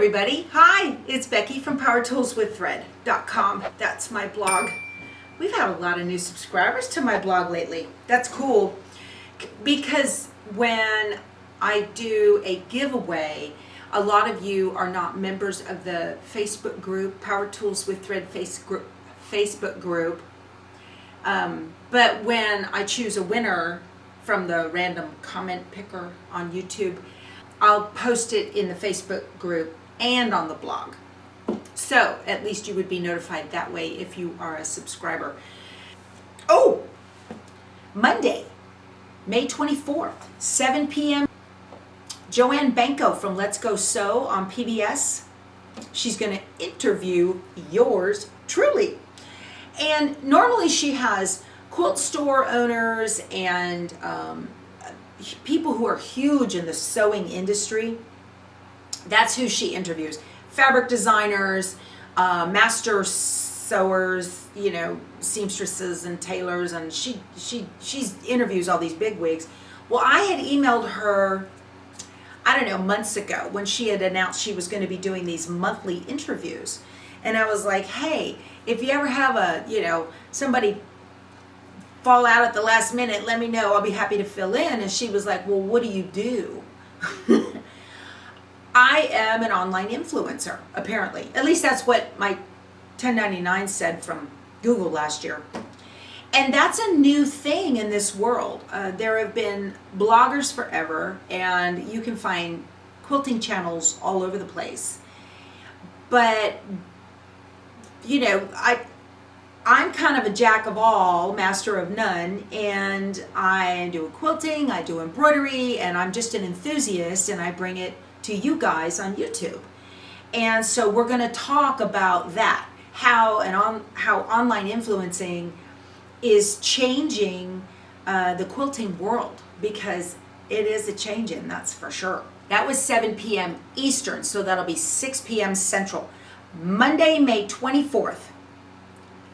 everybody. Hi, it's Becky from powertoolswiththread.com. That's my blog. We've had a lot of new subscribers to my blog lately. That's cool because when I do a giveaway, a lot of you are not members of the Facebook group, Power Tools with Thread Facebook group. But when I choose a winner from the random comment picker on YouTube, I'll post it in the Facebook group and on the blog. So at least you would be notified that way if you are a subscriber. Oh, Monday, May 24th, 7 p.m. Joanne Banko from Let's Go Sew on PBS. She's going to interview yours truly. And normally she has quilt store owners and people who are huge in the sewing industry. That's who she interviews. Fabric designers, master sewers, you know, seamstresses and tailors, and she interviews all these bigwigs. Well, I had emailed her, I don't know, months ago when she had announced she was going to be doing these monthly interviews. And I was like, hey, if you ever have a, you know, somebody fall out at the last minute, let me know. I'll be happy to fill in. And she was like, well, what do you do? I am an online influencer, apparently. At least that's what my 1099 said from Google last year. And that's a new thing in this world. There have been bloggers forever, and you can find quilting channels all over the place. But, you know, I'm kind of a jack of all, master of none, and I do quilting, I do embroidery, and I'm just an enthusiast, and I bring it to you guys on YouTube. And so we're going to talk about that, how online influencing is changing the quilting world, because it is a changing, that's for sure. That was 7 p.m. Eastern, so that'll be 6 p.m. Central. Monday, May 24th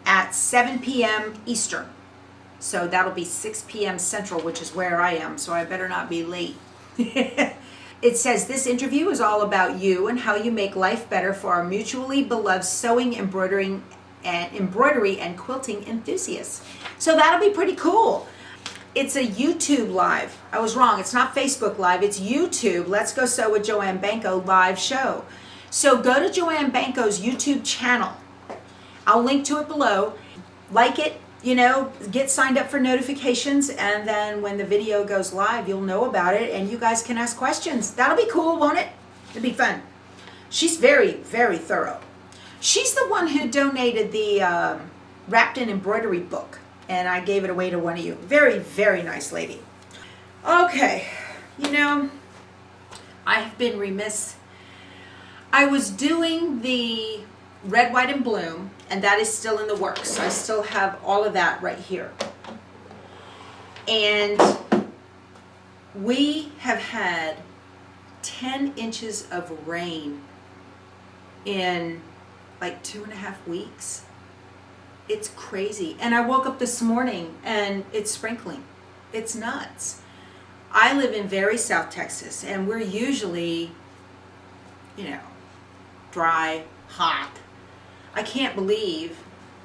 at 7 p.m. Eastern. So that'll be 6 p.m. Central, which is where I am, so I better not be late. It says this interview is all about you and how you make life better for our mutually beloved sewing, embroidery, and quilting enthusiasts. So that'll be pretty cool. It's a YouTube live. I was wrong. It's not Facebook live. It's YouTube. Let's Go Sew with Joanne Banko live show. So go to Joanne Banko's YouTube channel. I'll link to it below. Like it, you know, get signed up for notifications, and then when the video goes live, you'll know about it, and you guys can ask questions. That'll be cool, won't it? It'll be fun. She's very, very thorough. She's the one who donated the Wrapped in Embroidery book, and I gave it away to one of you. Very, very nice lady. Okay, you know, I have been remiss. I was doing the Red, White, and Bloom, and that is still in the works. I still have all of that right here. And we have had 10 inches of rain in like 2.5 weeks. It's crazy. And I woke up this morning and it's sprinkling. It's nuts. I live in very South Texas, and we're usually, you know, dry, hot. I can't believe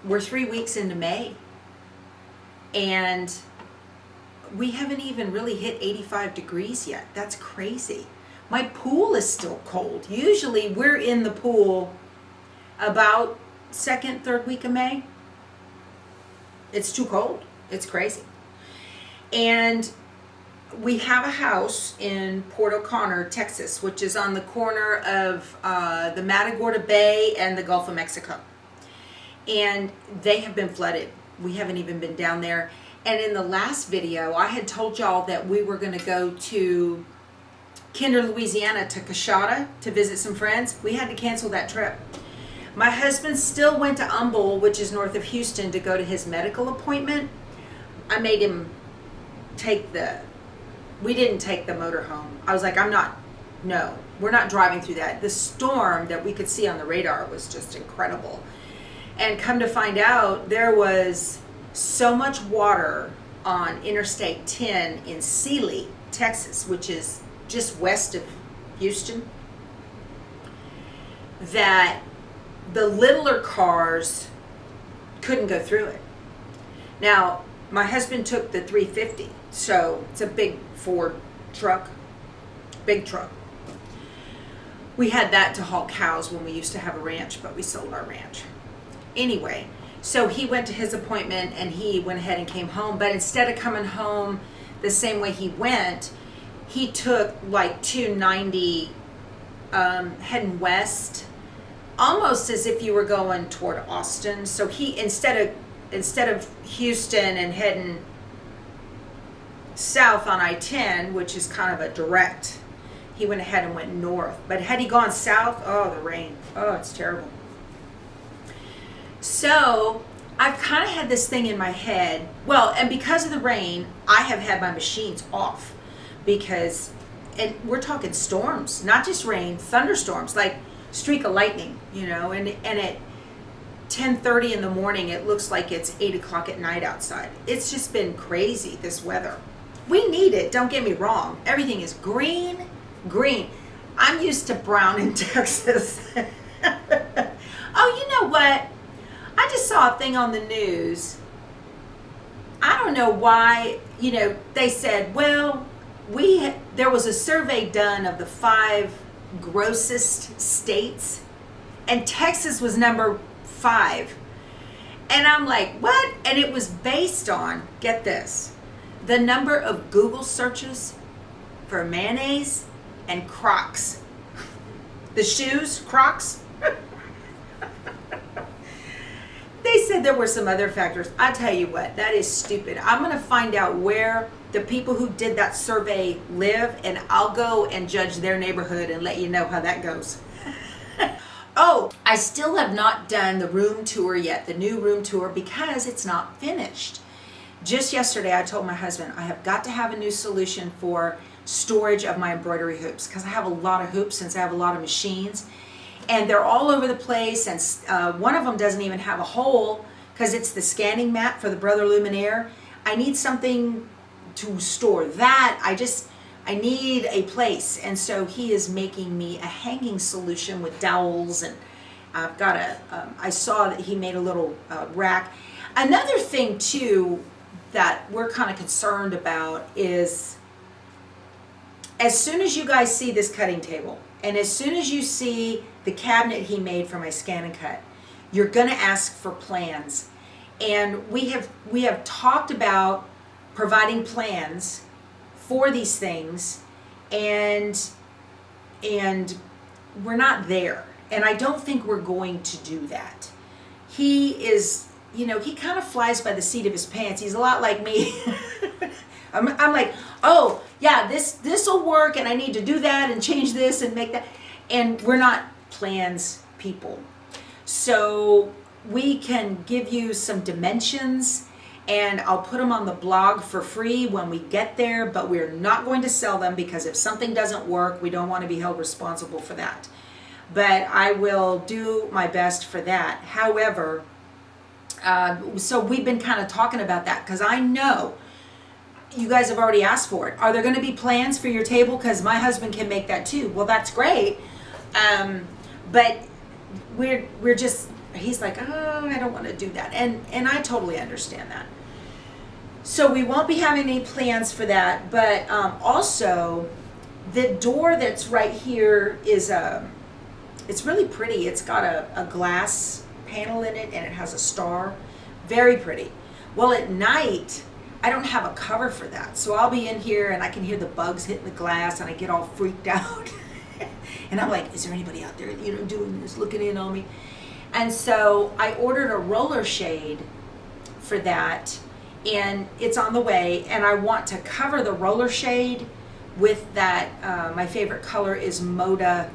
we're 3 weeks into May and we haven't even really hit 85 degrees yet. That's crazy. My pool is still cold. Usually we're in the pool about second, third week of May. It's too cold. It's crazy. And we have a house in Port O'Connor, Texas, which is on the corner of the Matagorda Bay and the Gulf of Mexico. And they have been flooded. We haven't even been down there. And in the last video, I had told y'all that we were going to go to Kinder, Louisiana, to Coshada to visit some friends. We had to cancel that trip. My husband still went to Humble, which is north of Houston, to go to his medical appointment. I made him take we didn't take the motorhome. I was like, no, we're not driving through that. The storm that we could see on the radar was just incredible. And come to find out, there was so much water on Interstate 10 in Sealy, Texas, which is just west of Houston. that the littler cars couldn't go through it. Now, my husband took the 350, so it's a big Ford truck, big truck. We had that to haul cows when we used to have a ranch, but we sold our ranch. Anyway, so he went to his appointment and he went ahead and came home, but instead of coming home the same way he went, he took like 290 heading west, almost as if you were going toward Austin. So he, instead of Houston and heading south on I-10, which is kind of a direct, he went ahead and went north. But had he gone south, oh, the rain, oh, it's terrible. So I've kind of had this thing in my head. Well, and because of the rain, I have had my machines off because, and we're talking storms, not just rain, thunderstorms, like streak of lightning, you know, and at 10:30 in the morning, it looks like it's 8 o'clock at night outside. It's just been crazy, this weather. We need it, don't get me wrong. Everything is green. I'm used to brown in Texas. Oh, you know what? I just saw a thing on the news. I don't know why, you know, they said, well, there was a survey done of the 5 grossest states, and Texas was number 5. And I'm like, what? And it was based on, get this, the number of Google searches for mayonnaise and Crocs. The shoes, Crocs. They said there were some other factors. I tell you what, that is stupid. I'm going to find out where the people who did that survey live, and I'll go and judge their neighborhood and let you know how that goes. Oh, I still have not done the room tour yet, the new room tour, because it's not finished. Just yesterday, I told my husband I have got to have a new solution for storage of my embroidery hoops, because I have a lot of hoops since I have a lot of machines. And they're all over the place, and one of them doesn't even have a hole because it's the scanning mat for the Brother Luminaire. I need something to store that. I need a place, and so he is making me a hanging solution with dowels, and I've got I saw that he made a little rack. Another thing too that we're kind of concerned about is, as soon as you guys see this cutting table, and as soon as you see the cabinet he made for my scan and cut, you're going to ask for plans. And we have talked about providing plans for these things, and we're not there. And I don't think we're going to do that. He is, you know, he kind of flies by the seat of his pants. He's a lot like me. I'm like, oh yeah, this will work, and I need to do that and change this and make that. And we're not plans people. So we can give you some dimensions, and I'll put them on the blog for free when we get there, but we're not going to sell them, because if something doesn't work, we don't want to be held responsible for that. But I will do my best for that. However, so we've been kind of talking about that, because I know you guys have already asked for it. Are there going to be plans for your table? Because my husband can make that too. Well, that's great. But we're just, he's like, oh, I don't want to do that. And I totally understand that. So we won't be having any plans for that. But also, the door that's right here is, it's really pretty. It's got a glass panel in it, and it has a star. Very pretty. Well, at night, I don't have a cover for that. So I'll be in here, and I can hear the bugs hitting the glass, and I get all freaked out. And I'm like, is there anybody out there, you know, doing this, looking in on me? And so I ordered a roller shade for that, and it's on the way. And I want to cover the roller shade with that, my favorite color is Moda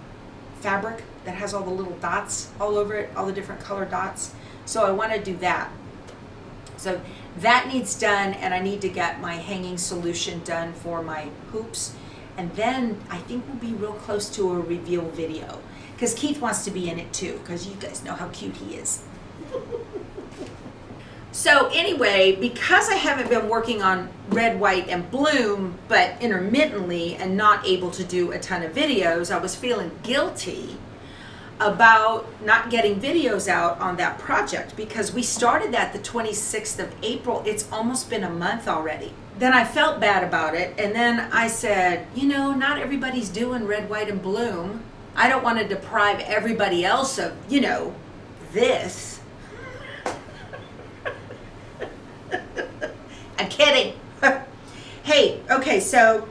fabric that has all the little dots all over it, all the different color dots. So I want to do that. So that needs done, and I need to get my hanging solution done for my hoops. And then I think we'll be real close to a reveal video, because Keith wants to be in it too, because you guys know how cute he is. So anyway, because I haven't been working on red, white, and bloom, but intermittently, and not able to do a ton of videos, I was feeling guilty about not getting videos out on that project because we started that the 26th of April. It's almost been a month already. Then I felt bad about it, and then I said, you know, not everybody's doing red, white, and bloom. I don't want to deprive everybody else of, you know, this. I'm kidding. Hey, okay, so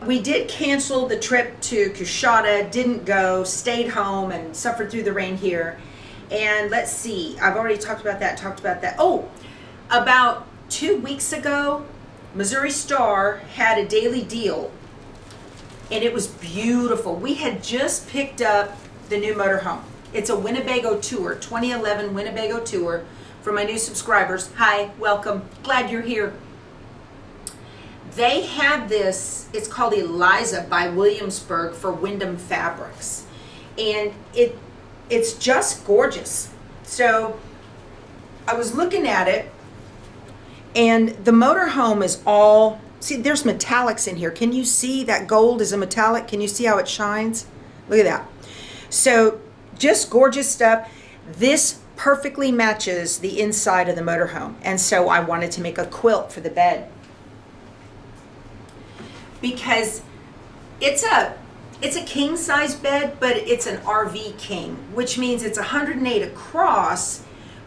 we did cancel the trip to Coushatta, didn't go, stayed home and suffered through the rain here. And let's see, I've already talked about that. Oh, about 2 weeks ago, Missouri Star had a daily deal, and it was beautiful. We had just picked up the new motorhome. It's a Winnebago tour, 2011 Winnebago tour for my new subscribers. Hi, welcome, glad you're here. They had this, it's called Eliza by Williamsburg for Wyndham Fabrics. And it's just gorgeous. So I was looking at it, and the motorhome is all, see, there's metallics in here. Can you see that gold is a metallic? Can you see how it shines? Look at that. So just gorgeous stuff. This perfectly matches the inside of the motorhome. And so I wanted to make a quilt for the bed, because it's a king size bed, but it's an RV king, which means it's 108 across,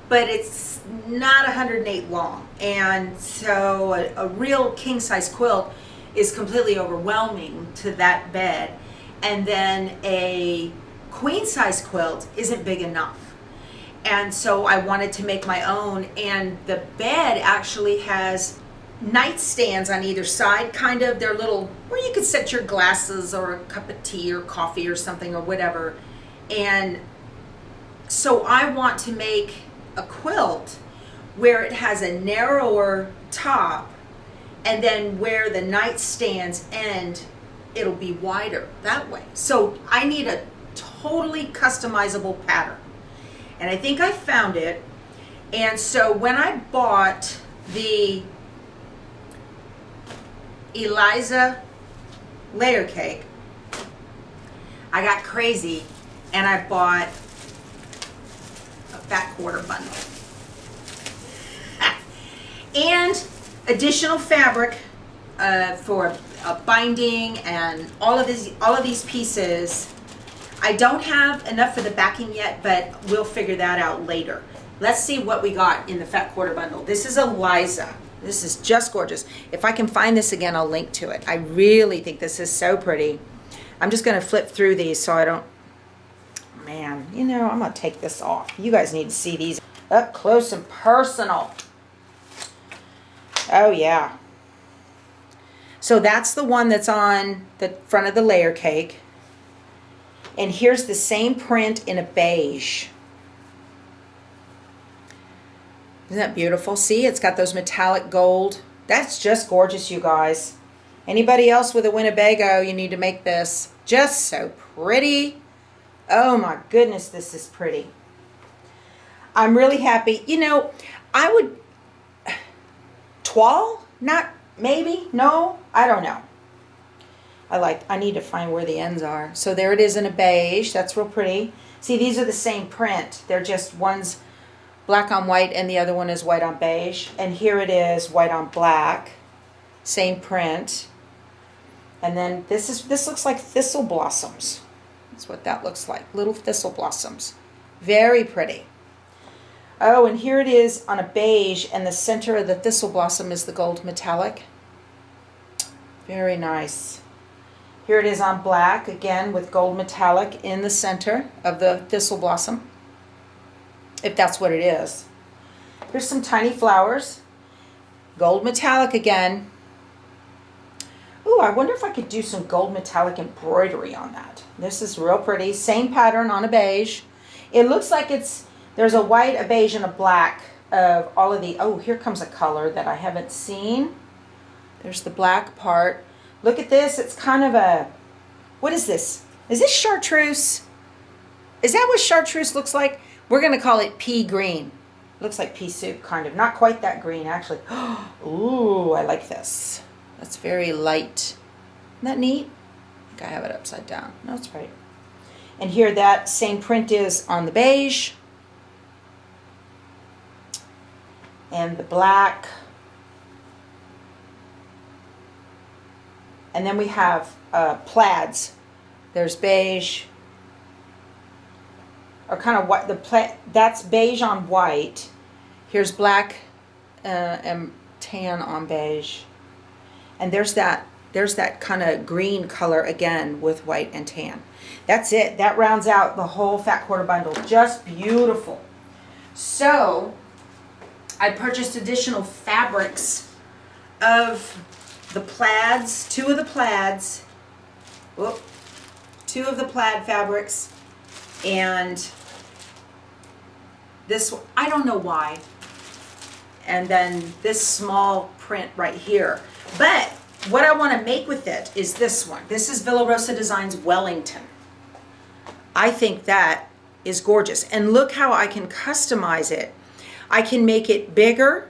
but it's not 108 long. And so a real king size quilt is completely overwhelming to that bed. And then a queen size quilt isn't big enough. And so I wanted to make my own, and the bed actually has nightstands on either side, kind of. They're little, where you could set your glasses or a cup of tea or coffee or something or whatever. And so I want to make a quilt where it has a narrower top, and then where the nightstands end, it'll be wider that way. So I need a totally customizable pattern, and I think I found it. And so when I bought the Eliza layer cake, I got crazy and I bought a fat quarter bundle and additional fabric for binding and all of these pieces. I don't have enough for the backing yet, but we'll figure that out later. Let's see what we got in the fat quarter bundle. This is Eliza. This is just gorgeous. If I can find this again, I'll link to it. I really think this is so pretty. I'm just going to flip through these so I don't, man, you know, I'm going to take this off. You guys need to see these up close and personal. Oh, yeah. So that's the one that's on the front of the layer cake. And here's the same print in a beige. Isn't that beautiful? See, it's got those metallic gold. That's just gorgeous, you guys. Anybody else with a Winnebago, you need to make this. Just so pretty. Oh my goodness, this is pretty. I'm really happy. You know, I would, toile? Not, maybe, no, I don't know. I need to find where the ends are. So there it is in a beige. That's real pretty. See, these are the same print. They're just, one's black on white and the other one is white on beige. And here it is white on black. Same print. And then this looks like thistle blossoms. That's what that looks like. Little thistle blossoms. Very pretty. Oh, and here it is on a beige, and the center of the thistle blossom is the gold metallic. Very nice. Here it is on black, again with gold metallic in the center of the thistle blossom, if that's what it is. Here's some tiny flowers. Gold metallic again. Ooh, I wonder if I could do some gold metallic embroidery on that. This is real pretty. Same pattern on a beige. It looks like there's a white, a beige, and a black of all of the, oh, here comes a color that I haven't seen. There's the black part. Look at this. It's kind of a, what is this? Is this chartreuse? Is that what chartreuse looks like? We're going to call it pea green. Looks like pea soup, kind of. Not quite that green, actually. Ooh, I like this. That's very light. Isn't that neat? I think I have it upside down. No, it's right. And here that same print is on the beige. And the black. And then we have plaids. There's beige. Or kind of what that's beige on white. Here's black and tan on beige. And there's that kind of green color again with white and tan. That's it. That rounds out the whole fat quarter bundle. Just beautiful. So I purchased additional fabrics of the plaids, two of the plaids, two of the plaid fabrics, and this, I don't know why, and then this small print right here. But what I want to make with it is this one. This is Villa Rosa Designs Wellington. I think that is gorgeous. And look how I can customize it. I can make it bigger.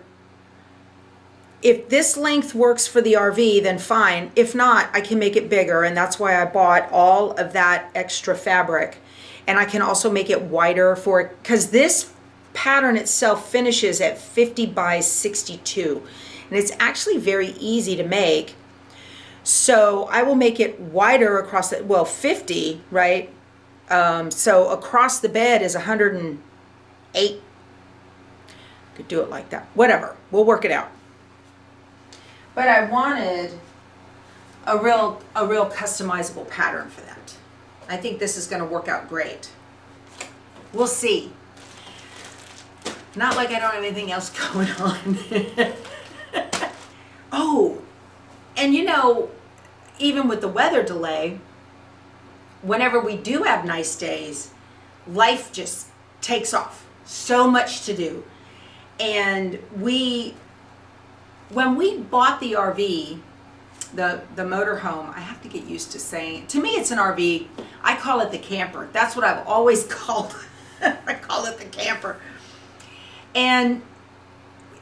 If this length works for the RV, then fine. If not, I can make it bigger, and that's why I bought all of that extra fabric. And I can also make it wider for it, because this pattern itself finishes at 50 by 62. And it's actually very easy to make. So I will make it wider across the, well, 50, right? So across the bed is 108. Could do it like that. Whatever. We'll work it out. But I wanted a real customizable pattern for that. I think this is going to work out great. We'll see. Not like I don't have anything else going on. Oh, and you know, even with the weather delay, whenever we do have nice days, life just takes off. So much to do. And when we bought the RV, the motorhome, I have to get used to saying, to me it's an RV. I call it the camper. That's what I've always called. I call it the camper. And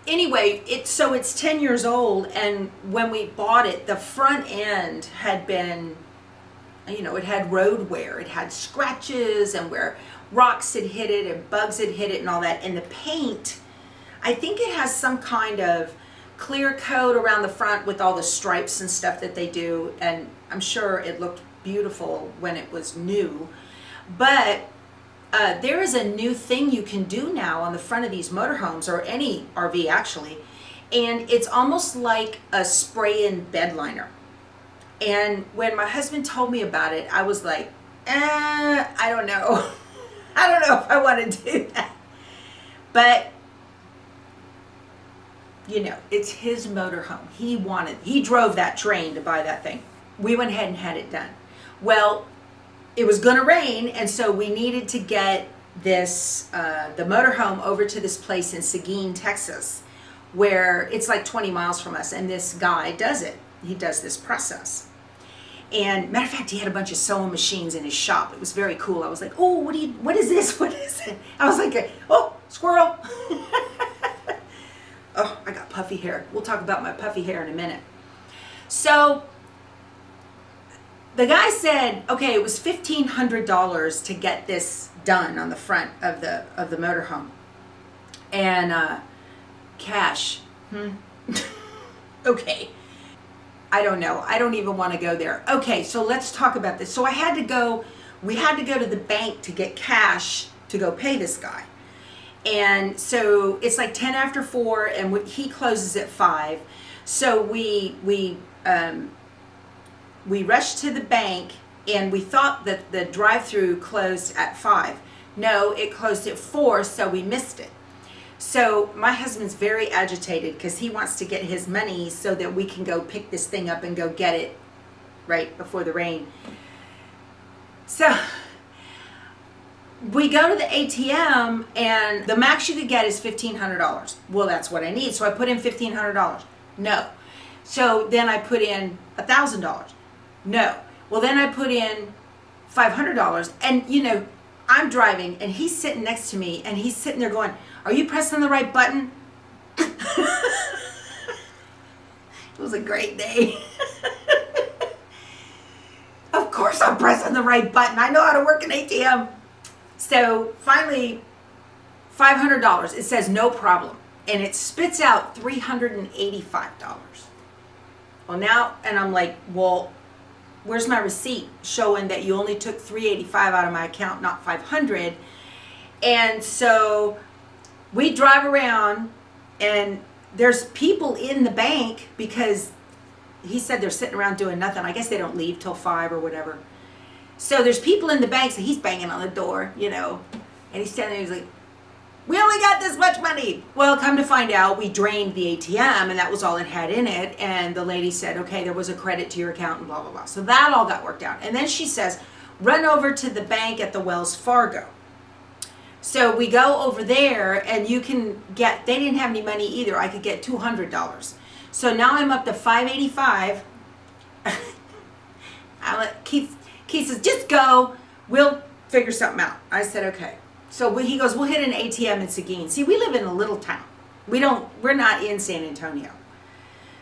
anyway, it's 10 years old, and when we bought it, the front end had been, you know, it had road wear. It had scratches and where rocks had hit it and bugs had hit it and all that. And the paint, I think it has some kind of clear coat around the front with all the stripes and stuff that they do, and I'm sure it looked beautiful when it was new. But there is a new thing you can do now on the front of these motorhomes, or any RV actually, and it's almost like a spray-in bed liner. And when my husband told me about it, I was like, I don't know. I don't know if I want to do that. But you know, it's his motorhome. He drove that train to buy that thing. We went ahead and had it done. Well, it was going to rain, and so we needed to get this, the motorhome over to this place in Seguin, Texas, where it's like 20 miles from us, and this guy does it. He does this process. And matter of fact, he had a bunch of sewing machines in his shop. It was very cool. I was like, oh, what is this? What is it? I was like, oh, squirrel. Oh, I got puffy hair. We'll talk about my puffy hair in a minute. So the guy said, okay, it was $1,500 to get this done on the front of the motorhome. And cash. Okay. I don't know. I don't even want to go there. Okay, so let's talk about this. So we had to go to the bank to get cash to go pay this guy. And so it's like 10 after 4, and he closes at 5. So we rushed to the bank, and we thought that the drive-through closed at 5. No, it closed at 4, so we missed it. So my husband's very agitated because he wants to get his money so that we can go pick this thing up and go get it right before the rain. So we go to the ATM, and the max you could get is $1,500. Well, that's what I need. So I put in $1,500. No. So then I put in $1,000. No. Well, then I put in $500. And, you know, I'm driving, and he's sitting next to me, and he's sitting there going, are you pressing the right button? It was a great day. Of course I'm pressing the right button. I know how to work an ATM. So finally, $500. It says no problem. And it spits out $385. Well, now, and I'm like, well, where's my receipt showing that you only took $385 out of my account, not $500? And so we drive around, and there's people in the bank because he said they're sitting around doing nothing. I guess they don't leave till 5 or whatever. So there's people in the bank, so he's banging on the door, you know, and he's standing there, he's like, we only got this much money. Well, come to find out, we drained the ATM, and that was all it had in it. And the lady said, okay, there was a credit to your account and blah, blah, blah. So that all got worked out. And then she says, run over to the bank at the Wells Fargo. So we go over there, and you can get, they didn't have any money either. I could get $200. So now I'm up to $585. Keith says, just go. We'll figure something out. I said, okay. So he goes, we'll hit an ATM in Seguin. See, we live in a little town. We're not in San Antonio.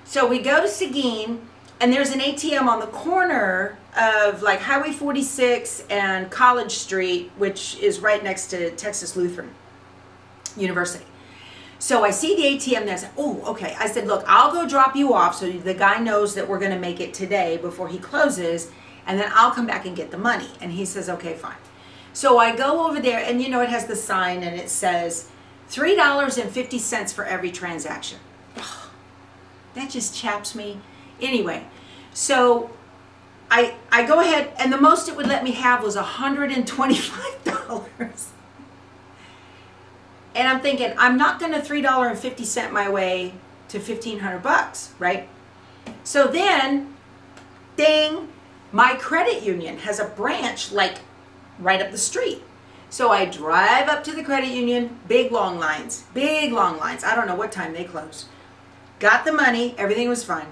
So we go to Seguin, and there's an ATM on the corner of like Highway 46 and College Street, which is right next to Texas Lutheran University. So I see the ATM there. I said, oh, okay. I said, look, I'll go drop you off so the guy knows that we're going to make it today before he closes, and then I'll come back and get the money. And he says, okay, fine. So I go over there, and you know, it has the sign, and it says $3.50 for every transaction. That just chaps me. Anyway, so I go ahead, and the most it would let me have was $125. And I'm thinking, I'm not going to $3.50 my way to $1,500, right? So then, ding, my credit union has a branch like right up the street. So I drive up to the credit union, big long lines. I don't know what time they close. Got the money, everything was fine.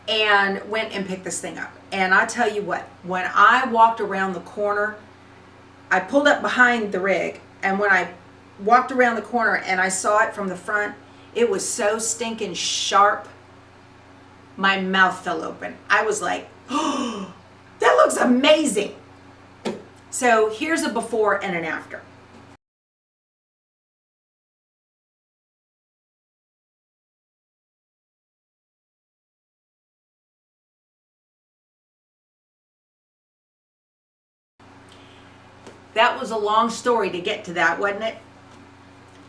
And went and picked this thing up. And I tell you what, when I walked around the corner, I pulled up behind the rig, and when I walked around the corner and I saw it from the front, it was so stinking sharp, my mouth fell open. I was like, oh, that looks amazing. So here's a before and an after. That was a long story to get to that, wasn't it?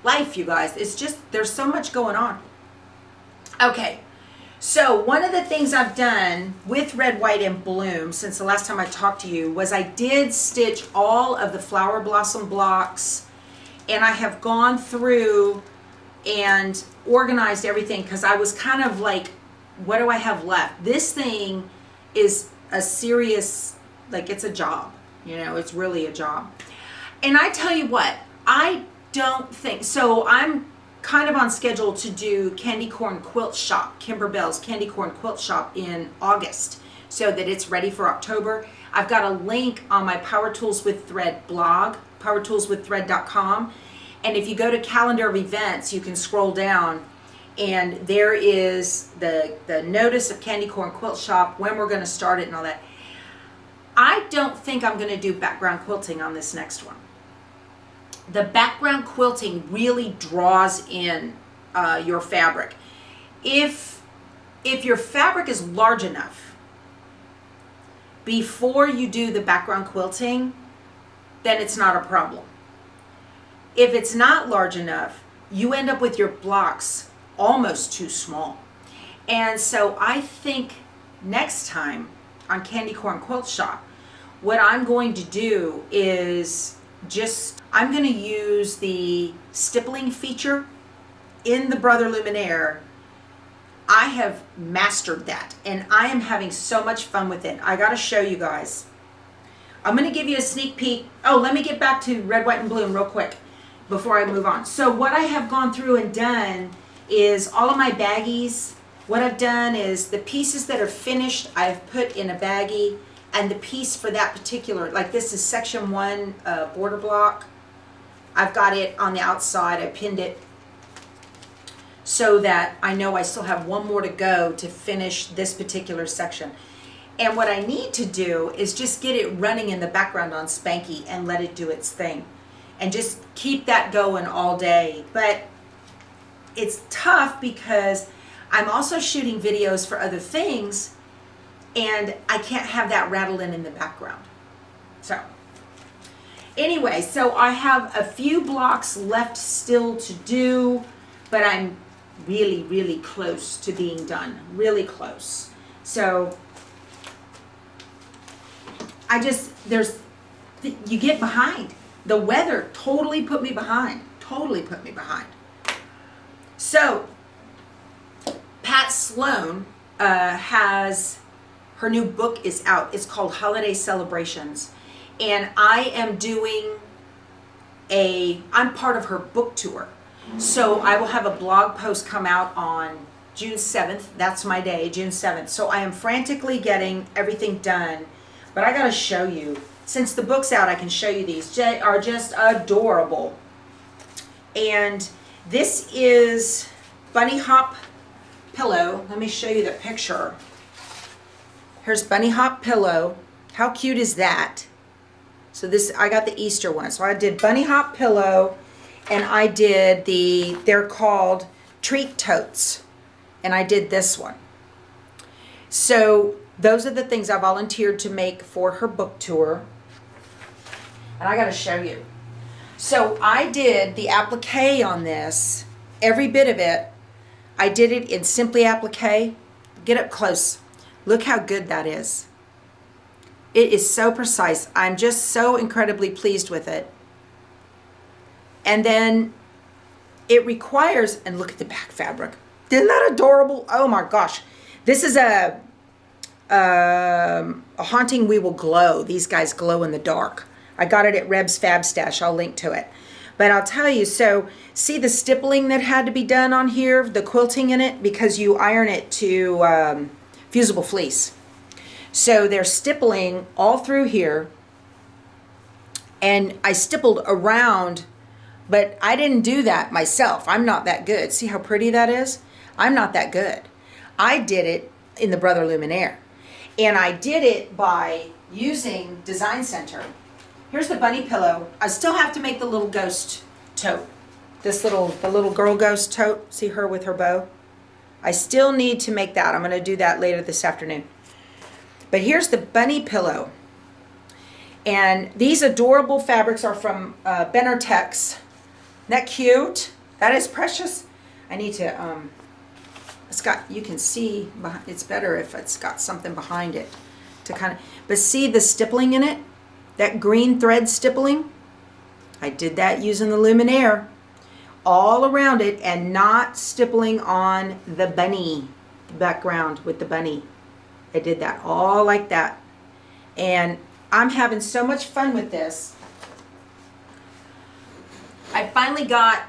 Life, you guys. It's just, there's so much going on. Okay. So one of the things I've done with Red, White, and Bloom since the last time I talked to you was I did stitch all of the flower blossom blocks, and I have gone through and organized everything because I was kind of like, what do I have left? This thing is a serious, like, it's a job. You know, it's really a job. And I tell you what, I don't think, so I'm kind of on schedule to do Candy Corn Quilt Shop, KIMBERBELL'S Candy Corn Quilt Shop in August, so that it's ready for October. I've got a link on my Power Tools with Thread blog, powertoolswiththread.com. And if you go to calendar of events, you can scroll down, and there is the notice of Candy Corn Quilt Shop, when we're going to start it and all that. I don't think I'm going to do background quilting on this next one. The background quilting really draws in your fabric. If your fabric is large enough before you do the background quilting, then it's not a problem. If it's not large enough, you end up with your blocks almost too small. And so I think next time on Candy Corn Quilt Shop, what I'm going to do is I'm going to use the stippling feature in the Brother Luminaire. I have mastered that, and I am having so much fun with it. I got to show you guys. I'm going to give you a sneak peek. Oh, let me get back to Red, White, and Bloom real quick before I move on. So what I have gone through and done is all of my baggies. What I've done is the pieces that are finished, I've put in a baggie, and the piece for that particular, like this is section 1 border block. I've got it on the outside. I pinned it so that I know I still have one more to go to finish this particular section. And what I need to do is just get it running in the background on Spanky and let it do its thing. And just keep that going all day. But it's tough because I'm also shooting videos for other things and I can't have that rattling in the background. So anyway, so I have a few blocks left still to do, but I'm really, really close to being done. Really close. So you get behind. The weather totally put me behind. Totally put me behind. So, Pat Sloan has, her new book is out. It's called Holiday Celebrations. And I am I'm part of her book tour. So I will have a blog post come out on June 7th. That's my day, June 7th. So I am frantically getting everything done. But I gotta show you. Since the book's out, I can show you these. They are just adorable. And this is Bunny Hop Pillow. Let me show you the picture. Here's Bunny Hop Pillow. How cute is that? So this, I got the Easter one. So I did Bunny Hop Pillow, and I did they're called Treat Totes. And I did this one. So those are the things I volunteered to make for her book tour. And I got to show you. So I did the applique on this, every bit of it. I did it in Simply Applique. Get up close. Look how good that is. It is so precise. I'm just so incredibly pleased with it. And then it requires, and look at the back fabric. Isn't that adorable? Oh my gosh. This is a Haunting We Will Glow. These guys glow in the dark. I got it at Reb's Fab Stash. I'll link to it. But I'll tell you, so see the stippling that had to be done on here, the quilting in it, because you iron it to fusible fleece. So they're stippling all through here. And I stippled around, but I didn't do that myself. I'm not that good. See how pretty that is? I'm not that good. I did it in the Brother Luminaire. And I did it by using Design Center. Here's the bunny pillow. I still have to make the little ghost tote. The little girl ghost tote. See her with her bow? I still need to make that. I'm going to do that later this afternoon. But here's the bunny pillow. And these adorable fabrics are from Benartex. Isn't that cute? That is precious. I need to, it's got, you can see, it's better if it's got something behind it to kind of, but see the stippling in it? That green thread stippling? I did that using the Luminaire all around it and not stippling on the bunny, the background with the bunny. I did that all like that. And I'm having so much fun with this. I finally got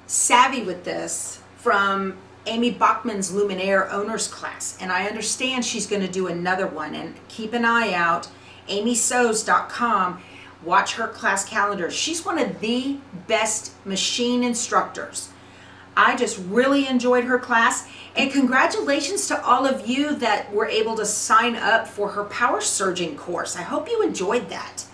savvy with this from Amy Bachman's Luminaire Owners Class. And I understand she's going to do another one. And keep an eye out. amysews.com. Watch her class calendar. She's one of the best machine instructors. I just really enjoyed her class. And congratulations to all of you that were able to sign up for her power surging course. I hope you enjoyed that.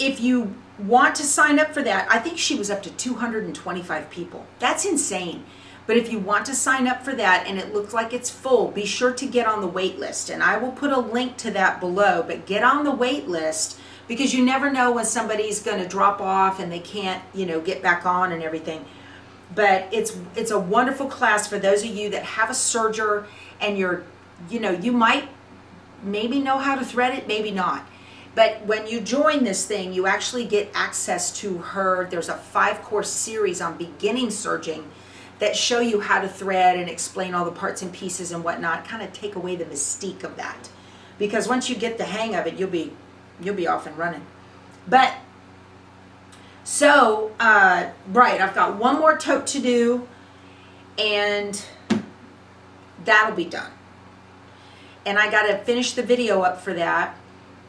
If you want to sign up for that, I think she was up to 225 people. That's insane. But if you want to sign up for that and it looks like it's full, be sure to get on the wait list. And I will put a link to that below. But get on the wait list because you never know when somebody's going to drop off and they can't, get back on and everything. But it's a wonderful class for those of you that have a serger and you might maybe know how to thread it, maybe not. But when you join this thing, you actually get access to her. There's a 5-course series on beginning serging that show you how to thread and explain all the parts and pieces and whatnot, kind of take away the mystique of that. Because once you get the hang of it, you'll be off and running. But, so, right, I've got one more tote to do, and that'll be done. And I got to finish the video up for that.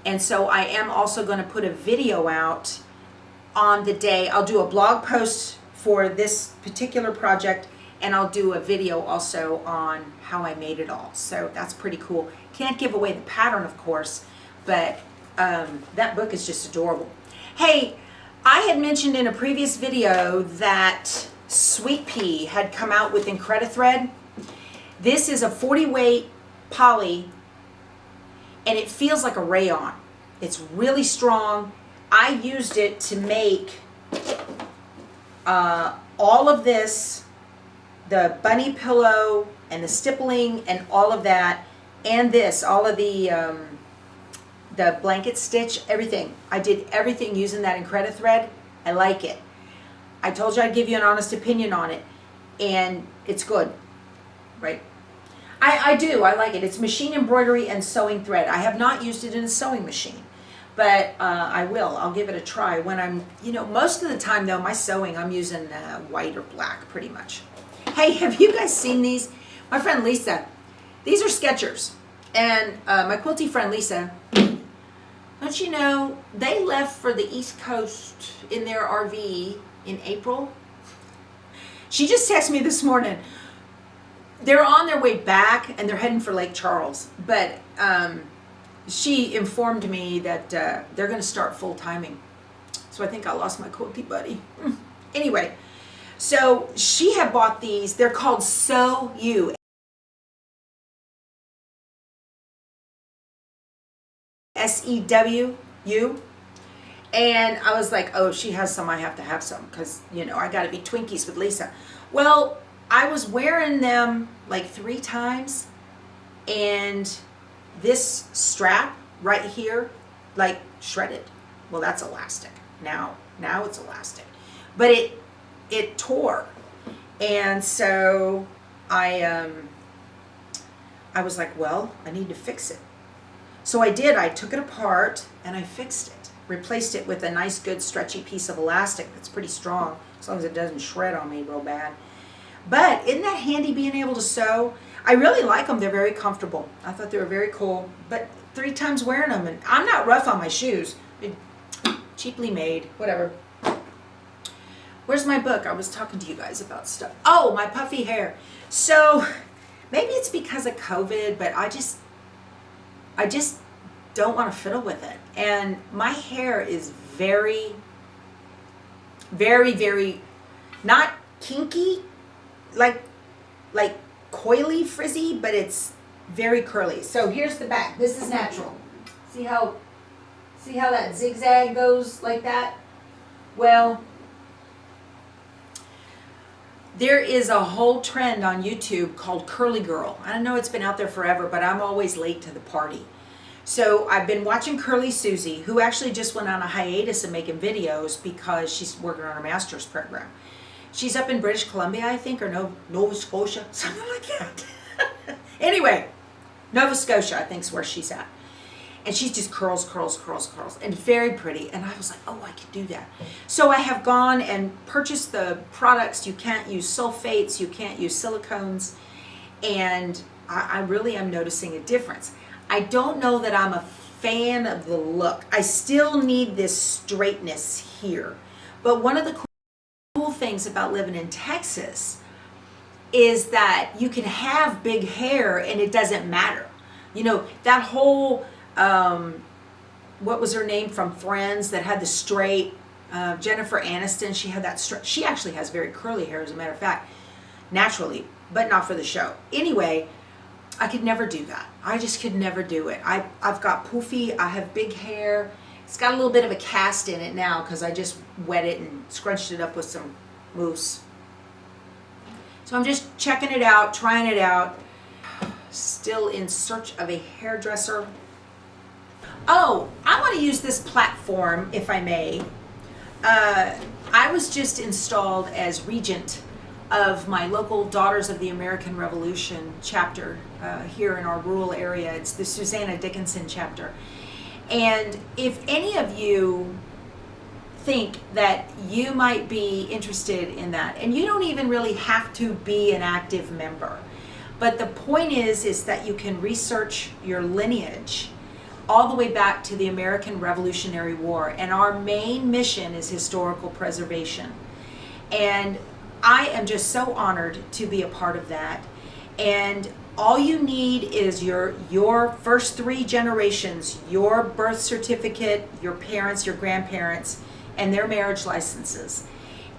And so I am also going to put a video out on the day. I'll do a blog post for this particular project, and I'll do a video also on how I made it all. So that's pretty cool. Can't give away the pattern, of course, but that book is just adorable. Hey, I had mentioned in a previous video that Sweet Pea had come out with EMBROIDER-ALONG. This is a 40 weight poly, and it feels like a rayon. It's really strong. I used it to make all of this, the bunny pillow and the stippling and all of that, and this, all of the blanket stitch, everything. I did everything using that EMBROIDER thread. I like it. I told you I'd give you an honest opinion on it, and it's good, right? I do, I like it. It's machine embroidery and sewing thread. I have not used it in a sewing machine, but I will. I'll give it a try when I'm, most of the time though, my sewing, I'm using white or black pretty much. Hey, have you guys seen these? My friend Lisa, these are Skechers, and my quilty friend Lisa, don't you know, they left for the East Coast in their RV in April. She just texted me this morning. They're on their way back and they're heading for Lake Charles, but she informed me that they're going to start full timing. So I think I lost my quilty buddy. Anyway, so she had bought these. They're called Sew You. SEWU. And I was like, oh, she has some, I have to have some, because, I got to be Twinkies with Lisa. Well, I was wearing them like 3 times, and this strap right here, like, shredded. Well, that's elastic. Now it's elastic. But it tore. And so I was like, well, I need to fix it. So I did. I took it apart and I fixed it. Replaced it with a nice, good, stretchy piece of elastic that's pretty strong, as long as it doesn't shred on me real bad. But isn't that handy being able to sew? I really like them. They're very comfortable. I thought they were very cool. But 3 times wearing them, and I'm not rough on my shoes. They're cheaply made, whatever. Where's my book? I was talking to you guys about stuff. Oh, my puffy hair. So maybe it's because of COVID, but I just don't want to fiddle with it. And my hair is very, very, very, not kinky, like coily, frizzy, but it's very curly. So here's the back. This is natural. See how that zigzag goes like that? Well, there is a whole trend on YouTube called Curly Girl. I know it's been out there forever, but I'm always late to the party. So I've been watching Curly Susie, who actually just went on a hiatus of making videos because she's working on her master's program. She's up in British Columbia, I think, or Nova Scotia, something like that. Anyway, Nova Scotia, I think, is where she's at. And she's just curls, and very pretty. And I was like, oh, I can do that. So I have gone and purchased the products. You can't use sulfates, you can't use silicones, and I really am noticing a difference. I don't know that I'm a fan of the look. I still need this straightness here. But one of the cool things about living in Texas is that you can have big hair and it doesn't matter. That whole, what was her name from Friends that had the straight, Jennifer Aniston, she had that straight, she actually has very curly hair, as a matter of fact, naturally, but not for the show. Anyway, I could never do that. I just could never do it. I've got poofy, I have big hair. It's got a little bit of a cast in it now because I just wet it and scrunched it up with some mousse. So I'm just checking it out, trying it out. Still in search of a hairdresser. Oh, I want to use this platform, if I may. I was just installed as regent of my local Daughters of the American Revolution chapter here in our rural area. It's the Susanna Dickinson chapter. And if any of you think that you might be interested in that, and you don't even really have to be an active member, but the point is that you can research your lineage all the way back to the American Revolutionary War, and our main mission is historical preservation. And I am just so honored to be a part of that. And all you need is your first 3 generations, your birth certificate, your parents, your grandparents, and their marriage licenses.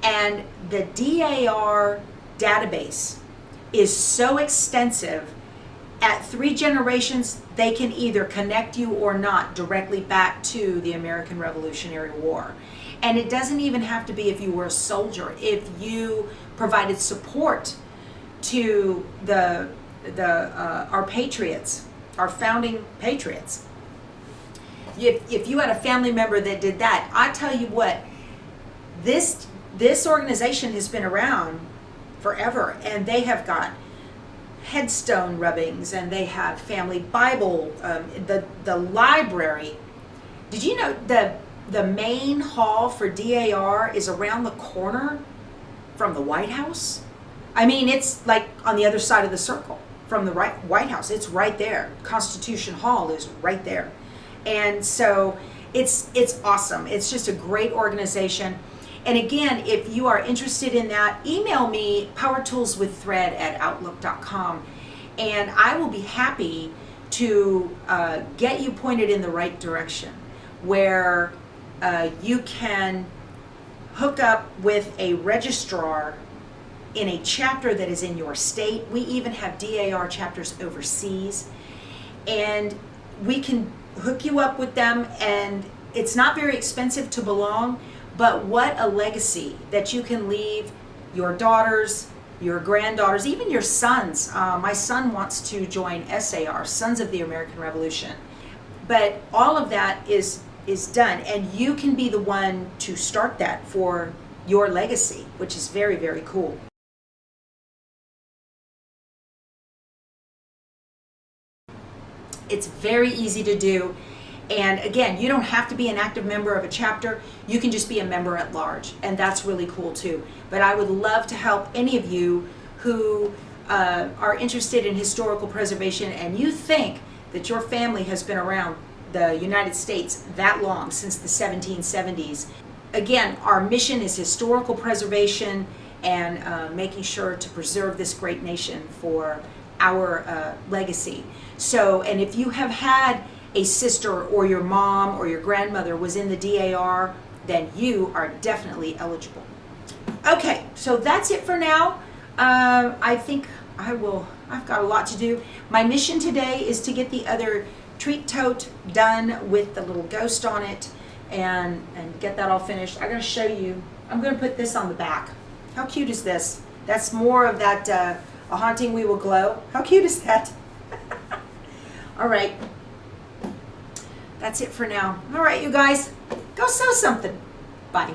And the DAR database is so extensive. At 3 generations, they can either connect you or not directly back to the American Revolutionary War. And it doesn't even have to be if you were a soldier. If you provided support to our patriots, our founding patriots. If you had a family member that did that, I tell you what, this organization has been around forever, and they have got headstone rubbings, and they have family Bible, the library. Did you know the main hall for DAR is around the corner from the White House? I mean, it's like on the other side of the circle from the White House. It's right there. Constitution Hall is right there. And so it's awesome. It's just a great organization. And again, if you are interested in that, email me powertoolswiththread@outlook.com, and I will be happy to get you pointed in the right direction where you can hook up with a registrar in a chapter that is in your state. We even have DAR chapters overseas, and we can hook you up with them, and it's not very expensive to belong, but what a legacy that you can leave your daughters, your granddaughters, even your sons. My son wants to join SAR, Sons of the American Revolution. But all of that is done, and you can be the one to start that for your legacy, which is very, very cool. It's very easy to do. And again, you don't have to be an active member of a chapter. You can just be a member at large, and that's really cool too. But I would love to help any of you who are interested in historical preservation, and you think that your family has been around the United States that long, since the 1770s. Again, our mission is historical preservation and making sure to preserve this great nation for our legacy. So, and if you have had a sister or your mom or your grandmother was in the DAR, then you are definitely eligible. Okay, so that's it for now. I think I've got a lot to do. My mission today is to get the other treat tote done with the little ghost on it and get that all finished. I'm going to show you. I'm going to put this on the back. How cute is this? That's more of that A Haunting We Will Glow. How cute is that? All right. That's it for now. All right, you guys, go sew something. Bye.